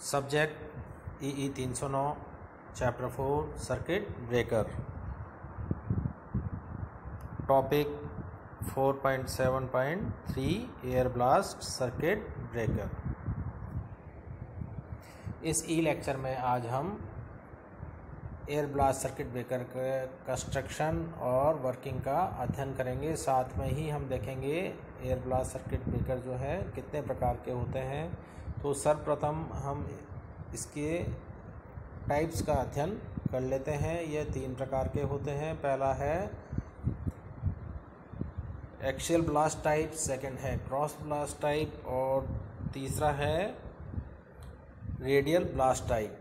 Subject EE 309 chapter 4 circuit breaker. Topic 4.7.3 air blast circuit breaker. इस lecture में आज हम एयर ब्लास्ट सर्किट ब्रेकर के कंस्ट्रक्शन और वर्किंग का अध्ययन करेंगे। साथ में ही हम देखेंगे एयर ब्लास्ट सर्किट ब्रेकर जो है कितने प्रकार के होते हैं। तो सर्वप्रथम हम इसके टाइप्स का अध्ययन कर लेते हैं। ये 3 प्रकार के होते हैं। पहला है एक्सियल ब्लास्ट टाइप, सेकंड है क्रॉस ब्लास्ट टाइप और तीसरा है रेडियल ब्लास्ट टाइप।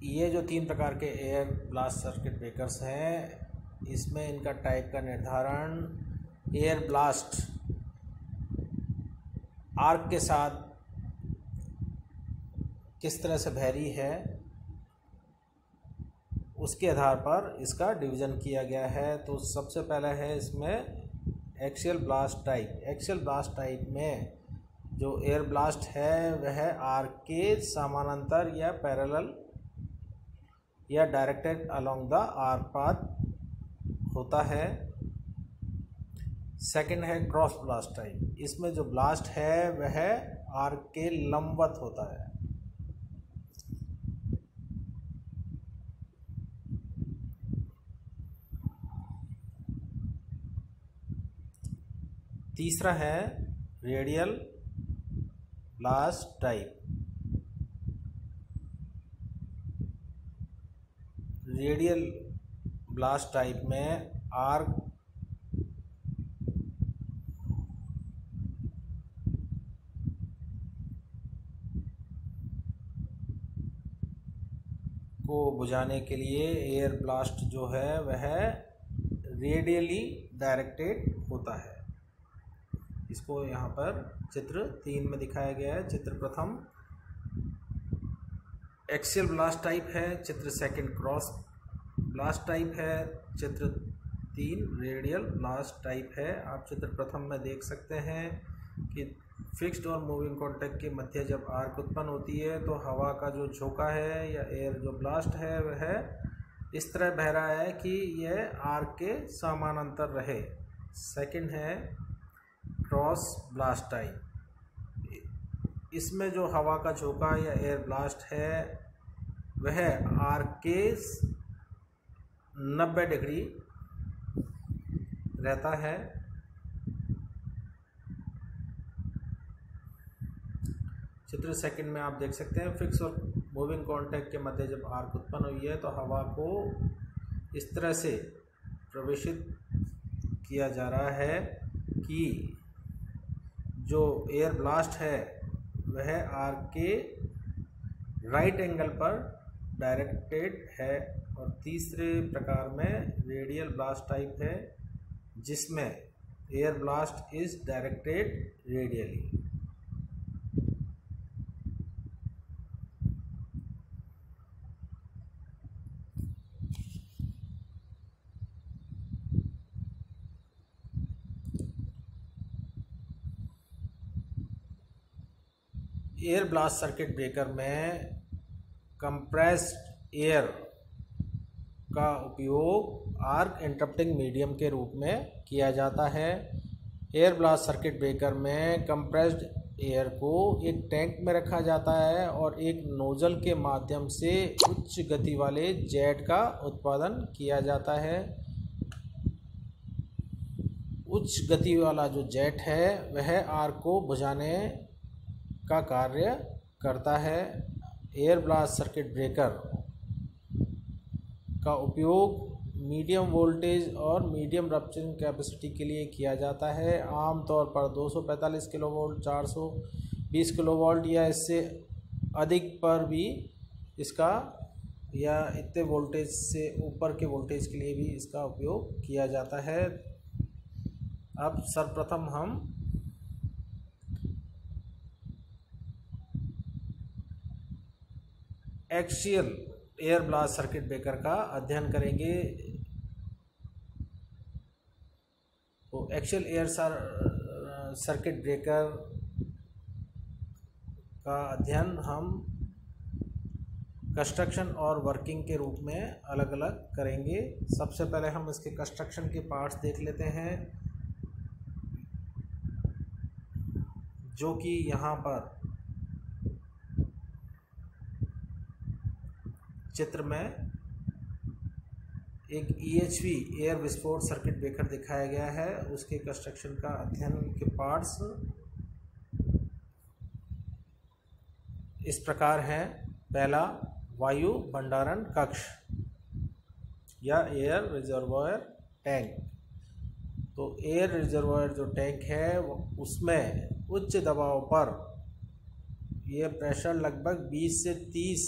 ये जो 3 प्रकार के एयर ब्लास्ट सर्किट ब्रेकर्स हैं, इसमें इनका टाइप का निर्धारण एयर ब्लास्ट आर्क के साथ किस तरह से वैरी है उसके आधार पर इसका डिवीज़न किया गया है। तो सबसे पहला है इसमें axial blast type. Axial blast type में जो एयर ब्लास्ट है वह आर्क के समानांतर या पैरेलल या directed along the arc path होता है। सेकंड है क्रॉस ब्लास्ट टाइप। इसमें जो ब्लास्ट है वह आर्क के लंबवत होता है। तीसरा है radial blast type. Radial blast type में आर्क को बुझाने के लिए एयर ब्लास्ट जो है वह रेडियली डायरेक्टेड होता है। इसको यहाँ पर चित्र 3 में दिखाया गया है। चित्र प्रथम एक्सियल ब्लास्ट टाइप है, चित्र सेकंड क्रॉस ब्लास्ट टाइप है, चित्र 3 रेडियल ब्लास्ट टाइप है। आप चित्र प्रथम में देख सकते हैं कि फिक्स्ड और मूविंग कॉन्टैक्ट के मध्य जब आर्क उत्पन्न होती है तो हवा का जो झोंका है या एयर जो ब्लास्ट है वह इस तरह बह रहा है कि यह आर्क के समानांतर रहे। सेकंड है क्रॉस ब्लास्ट टाइप। इसमें जो हवा का झोंका या एयर ब्लास्ट है वह आर्क के 90 डिग्री रहता है। चित्र सेकंड में आप देख सकते हैं फिक्स और मूविंग कॉन्टैक्ट के मध्य जब आर्क उत्पन्न हुई है तो हवा को इस तरह से प्रवेशित किया जा रहा है कि जो एयर ब्लास्ट है वह आर्क के राइट एंगल पर डायरेक्टेड है। और तीसरे प्रकार में रेडियल ब्लास्ट टाइप है जिसमें air blast is directed radially. Air blast circuit breaker में कंप्रेस्ड एयर का उपयोग आर्क इंटरप्टिंग मीडियम के रूप में किया जाता है। एयर ब्लास्ट सर्किट ब्रेकर में कंप्रेस्ड एयर को एक टैंक में रखा जाता है और एक नोजल के माध्यम से उच्च गति वाले जेट का उत्पादन किया जाता है। उच्च गति वाला जो जेट है वह आर्क को बुझाने का कार्य करता है। एयर ब्लास्ट सर्किट ब्रेकर का उपयोग मीडियम वोल्टेज और मीडियम रप्चरिंग कैपेसिटी के लिए किया जाता है। आमतौर पर 245 किलोवोल्ट, 420 किलोवोल्ट या इससे अधिक पर भी इसका या इतने वोल्टेज से ऊपर के वोल्टेज के लिए भी इसका उपयोग किया जाता है। अब सर्वप्रथम हम axial air blast circuit breaker का अध्ययन करेंगे। तो एक्सियल एयर सर्किट ब्रेकर का अध्ययन हम कंस्ट्रक्शन और वर्किंग के रूप में अलग अलग करेंगे। सबसे पहले हम इसके कंस्ट्रक्शन के पार्ट्स देख लेते हैं, जो कि यहाँ पर चित्र में एक EHV एयर विस्फोट सर्किट ब्रेकर दिखाया गया है। उसके कंस्ट्रक्शन का अध्ययन के पार्ट्स इस प्रकार हैं। पहला, वायु भंडारण कक्ष या एयर रिजर्वॉयर टैंक। तो एयर रिजर्वॉयर जो टैंक है उसमें उच्च दबाव पर यह प्रेशर लगभग 20 से 30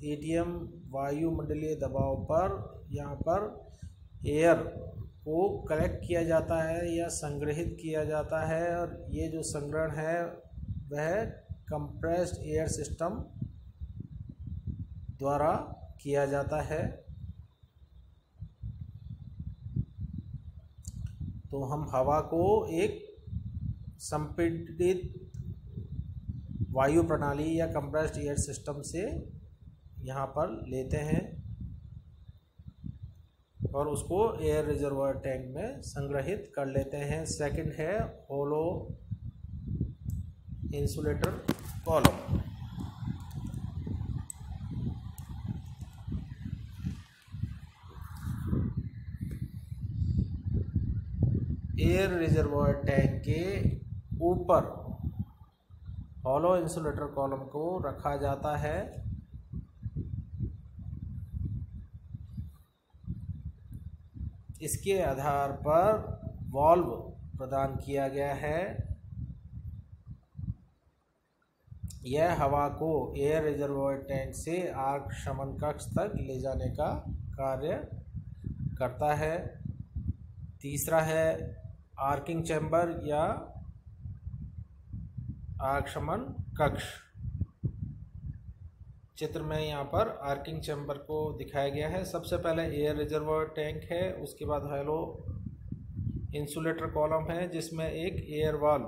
atm वायुमंडलीय दबाव पर यहाँ पर एयर को कलेक्ट किया जाता है या संग्रहित किया जाता है, और ये जो संग्रहण है वह कंप्रेस्ड एयर सिस्टम द्वारा किया जाता है। तो हम हवा को एक संपीड़ित वायु प्रणाली या कंप्रेस्ड एयर सिस्टम से यहाँ पर लेते हैं और उसको एयर रिजर्वॉयर टैंक में संग्रहित कर लेते हैं। सेकंड है hollow insulator column. Air reservoir tank के ऊपर हॉलो इंसुलेटर कॉलम को रखा जाता है। इसके आधार पर वाल्व प्रदान किया गया है। यह हवा को एयर रिजर्वॉयर टैंक से आर्क शमन कक्ष तक ले जाने का कार्य करता है। तीसरा है आर्किंग चैम्बर या आर्क शमन कक्ष। चित्र में यहाँ पर आर्किंग चैम्बर को दिखाया गया है। सबसे पहले एयर रिजर्वॉयर टैंक है, उसके बाद हेलो इंसुलेटर कॉलम है जिसमें एक एयर वाल्व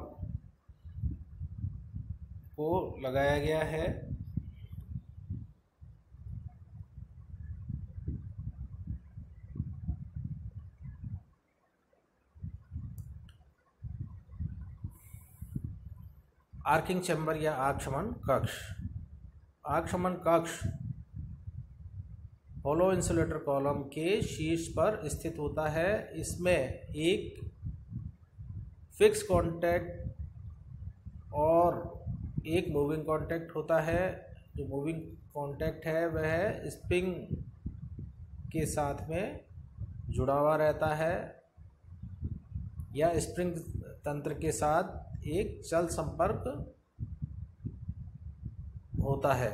को लगाया गया है। आर्किंग चैम्बर या आर्क शमन कक्ष। आर्क शमन कक्ष होलो इंसुलेटर कॉलम के शीर्ष पर स्थित होता है। इसमें एक फिक्स कांटेक्ट और एक मूविंग कांटेक्ट होता है। जो मूविंग कांटेक्ट है वह स्प्रिंग के साथ में जुड़ा हुआ रहता है या स्प्रिंग तंत्र के साथ एक चल संपर्क होता है।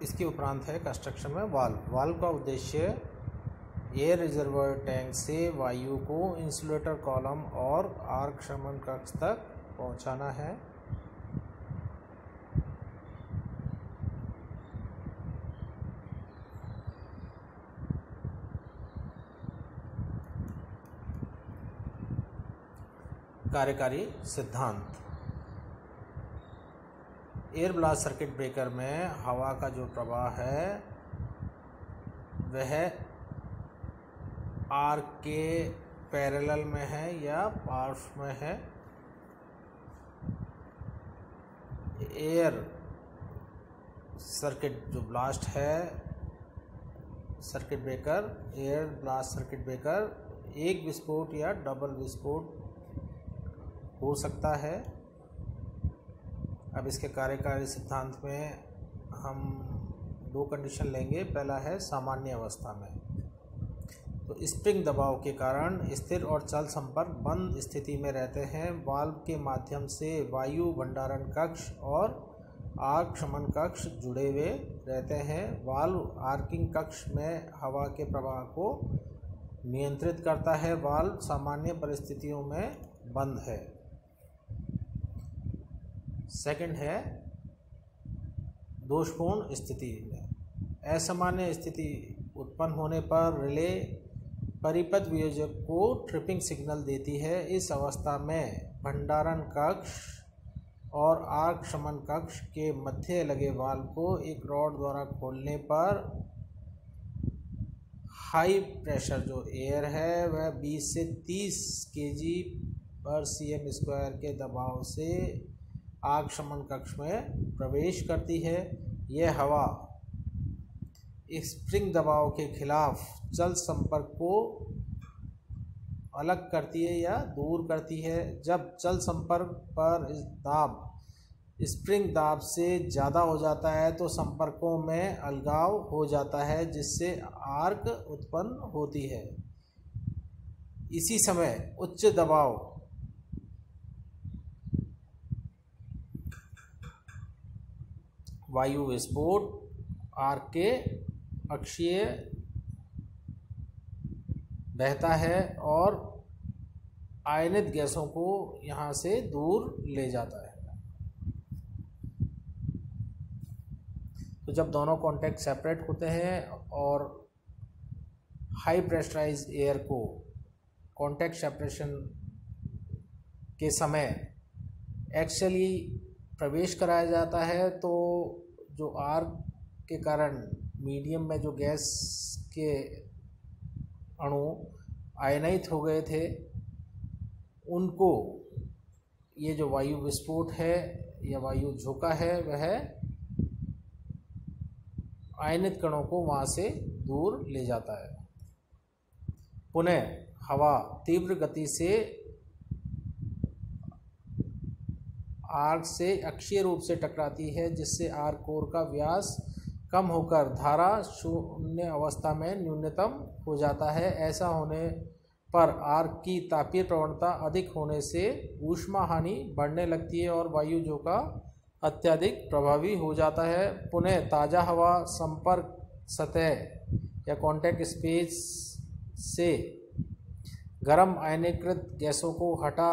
इसके उपरांत है कंस्ट्रक्शन में वाल्व का उद्देश्य एयर रिजर्वॉयर टैंक से वायु को इंसुलेटर कॉलम और आर्क शमन कक्ष तक पहुंचाना है। कार्यकारी सिद्धांत। एयर ब्लास्ट सर्किट ब्रेकर में हवा का जो प्रवाह है वह आर्क के पैरेलल में है या पार्श्व में है। एयर सर्किट जो ब्लास्ट है circuit breaker, air blast circuit breaker एक विस्फोट या डबल विस्फोट हो सकता है। अब इसके कार्यकारी सिद्धांत में हम दो कंडीशन लेंगे। पहला है सामान्य अवस्था में, तो स्प्रिंग दबाव के कारण स्थिर और चल संपर्क बंद स्थिति में रहते हैं। वाल्व के माध्यम से वायु भंडारण कक्ष और आर्क शमन कक्ष जुड़े हुए रहते हैं। वाल्व आर्किंग कक्ष में हवा के प्रवाह को नियंत्रित करता है। वाल्व सामान्य परिस्थितियों में बंद है। सेकंड है दोषपूर्ण स्थिति में। असामान्य स्थिति उत्पन्न होने पर रिले परिपथ वियोजक को ट्रिपिंग सिग्नल देती है। इस अवस्था में भंडारण कक्ष और आर्क शमन कक्ष के मध्य लगे वाल्व को एक रॉड द्वारा खोलने पर हाई प्रेशर जो एयर है वह 20 से 30 kg/cm² के दबाव से आग शमन कक्ष में प्रवेश करती है। यह हवा स्प्रिंग दबाव के खिलाफ जल संपर्क को अलग करती है या दूर करती है। जब जल संपर्क पर दाब स्प्रिंग दाब से ज़्यादा हो जाता है तो संपर्कों में अलगाव हो जाता है, जिससे आर्क उत्पन्न होती है। इसी समय उच्च दबाव वायु विस्फोट आर्क के अक्षीय बहता है और आयनित गैसों को यहाँ से दूर ले जाता है। तो जब दोनों कॉन्टैक्ट सेपरेट होते हैं और हाई प्रेशराइज्ड एयर को कॉन्टैक्ट सेपरेशन के समय एक्चुअली प्रवेश कराया जाता है, तो जो आर्क के कारण मीडियम में जो गैस के अणु आयनाइज हो गए थे, उनको ये जो वायु विस्फोट है या वायु झोंका है वह आयनित कणों को वहाँ से दूर ले जाता है। पुनः हवा तीव्र गति से आर्क से अक्षीय रूप से टकराती है, जिससे आर्क कोर का व्यास कम होकर धारा शून्य अवस्था में न्यूनतम हो जाता है। ऐसा होने पर आर्क की तापीय प्रवणता अधिक होने से ऊष्मा हानि बढ़ने लगती है और वायु झोंका अत्यधिक प्रभावी हो जाता है। पुनः ताज़ा हवा संपर्क सतह या कॉन्टैक्ट स्पेस से गर्म आयनीकृत गैसों को हटा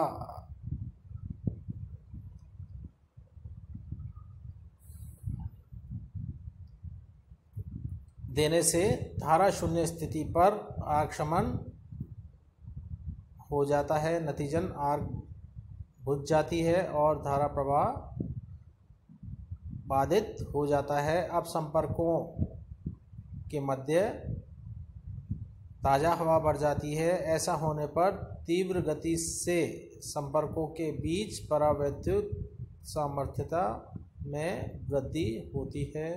देने से धारा शून्य स्थिति पर आर्क शमन हो जाता है। नतीजन आर्क बुझ जाती है और धारा प्रवाह बाधित हो जाता है। अब संपर्कों के मध्य ताज़ा हवा बढ़ जाती है। ऐसा होने पर तीव्र गति से संपर्कों के बीच परावैद्युत सामर्थ्यता में वृद्धि होती है।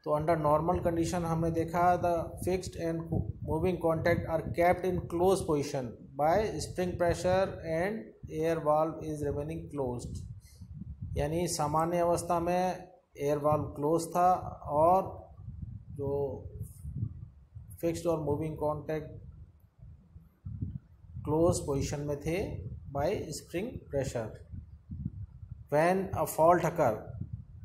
तो अंडर नॉर्मल कंडीशन हमने देखा the fixed and moving contact are kept in close position by spring pressure and air valve is remaining closed. यानी सामान्य अवस्था में एयर वाल्व क्लोज था और जो फिक्स्ड और मूविंग कॉन्टैक्ट क्लोज पोजीशन में थे bye spring pressure. When a fault occur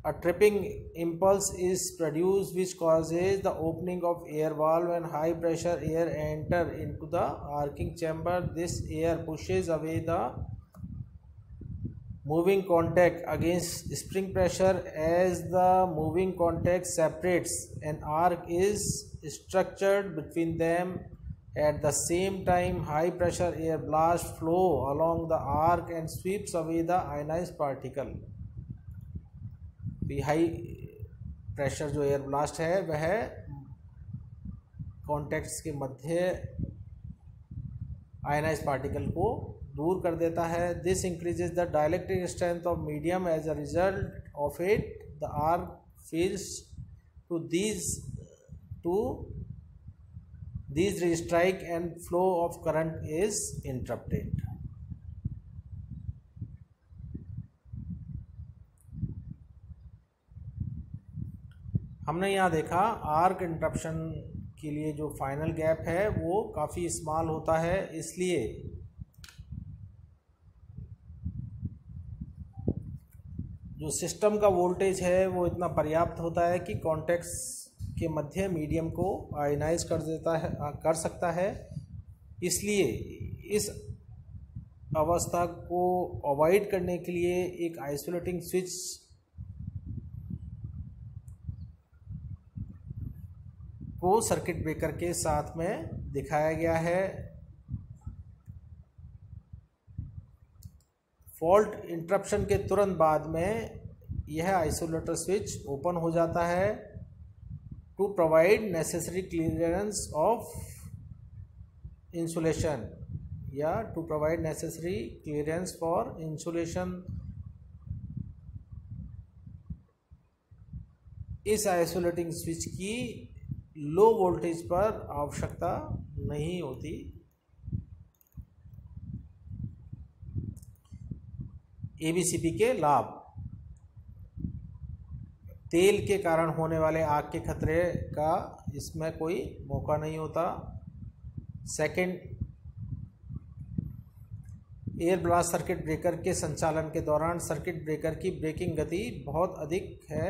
a tripping impulse is produced which causes the opening of air valve and high pressure air enter into the arcing chamber. This air pushes away the moving contact against spring pressure. As the moving contact separates, an arc is structured between them. At the same time, high pressure air blast flow along the arc and sweeps away the ionized particle. High pressure जो air blast है वह contacts के मध्य ionise particle को दूर कर देता है। This increases the dielectric strength of medium. As a result of it the arc fails to these restrike and flow of current is interrupted. हमने यहाँ देखा आर्क इंटरप्शन के लिए जो फाइनल गैप है वो काफ़ी स्मॉल होता है, इसलिए जो सिस्टम का वोल्टेज है वो इतना पर्याप्त होता है कि कॉन्टैक्ट्स के मध्य मीडियम को आयनाइज कर सकता है। इसलिए इस अवस्था को अवॉइड करने के लिए एक आइसोलेटिंग स्विच को सर्किट ब्रेकर के साथ में दिखाया गया है। फॉल्ट इंटरप्शन के तुरंत बाद में यह आइसोलेटर स्विच ओपन हो जाता है to provide necessary clearance of insulation या to provide necessary clearance for insulation. इस आइसोलेटिंग स्विच की लो वोल्टेज पर आवश्यकता नहीं होती। एबीसीपी के लाभ: तेल के कारण होने वाले आग के खतरे का इसमें कोई मौका नहीं होता। Second, air blast circuit breaker के संचालन के दौरान सर्किट ब्रेकर की ब्रेकिंग गति बहुत अधिक है।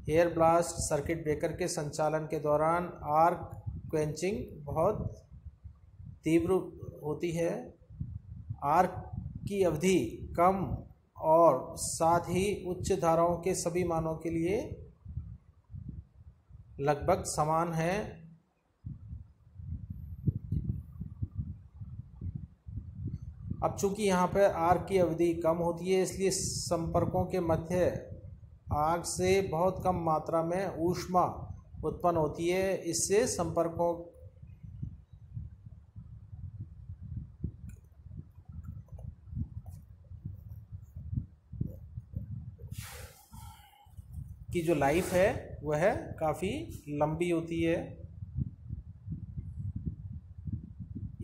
एयर ब्लास्ट सर्किट ब्रेकर के संचालन के दौरान आर्क क्वेंचिंग बहुत तीव्र होती है। आर्क की अवधि कम और साथ ही उच्च धाराओं के सभी मानों के लिए लगभग समान है। अब चूंकि यहाँ पर आर्क की अवधि कम होती है इसलिए संपर्कों के मध्य आग से बहुत कम मात्रा में ऊष्मा उत्पन्न होती है। इससे संपर्कों की जो लाइफ है वह काफ़ी लंबी होती है।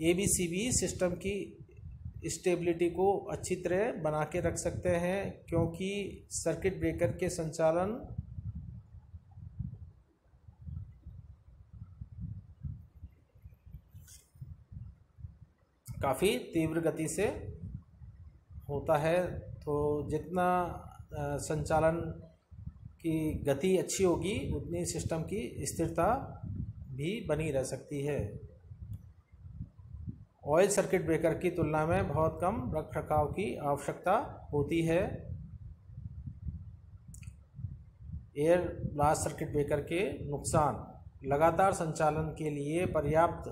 एबीसीबी सिस्टम की स्टेबिलिटी को अच्छी तरह बना के रख सकते हैं क्योंकि सर्किट ब्रेकर के संचालन काफ़ी तीव्र गति से होता है। तो जितना संचालन की गति अच्छी होगी उतनी सिस्टम की स्थिरता भी बनी रह सकती है। ऑयल सर्किट ब्रेकर की तुलना में बहुत कम रखरखाव की आवश्यकता होती है। एयर ब्लास्ट सर्किट ब्रेकर के नुकसान: लगातार संचालन के लिए पर्याप्त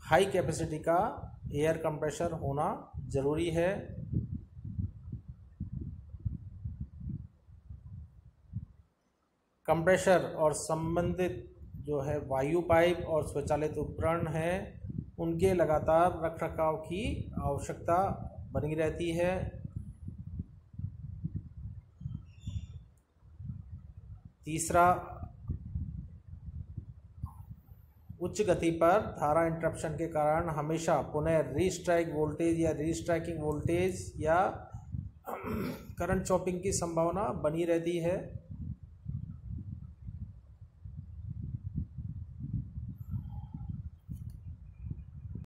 हाई कैपेसिटी का एयर कंप्रेसर होना ज़रूरी है। कंप्रेसर और संबंधित जो है वायु पाइप और स्वचालित उपकरण हैं उनके लगातार रखरखाव की आवश्यकता बनी रहती है। तीसरा, उच्च गति पर धारा इंटरप्शन के कारण हमेशा पुनः रीस्ट्राइक वोल्टेज या रीस्ट्राइकिंग वोल्टेज या करंट चॉपिंग की संभावना बनी रहती है।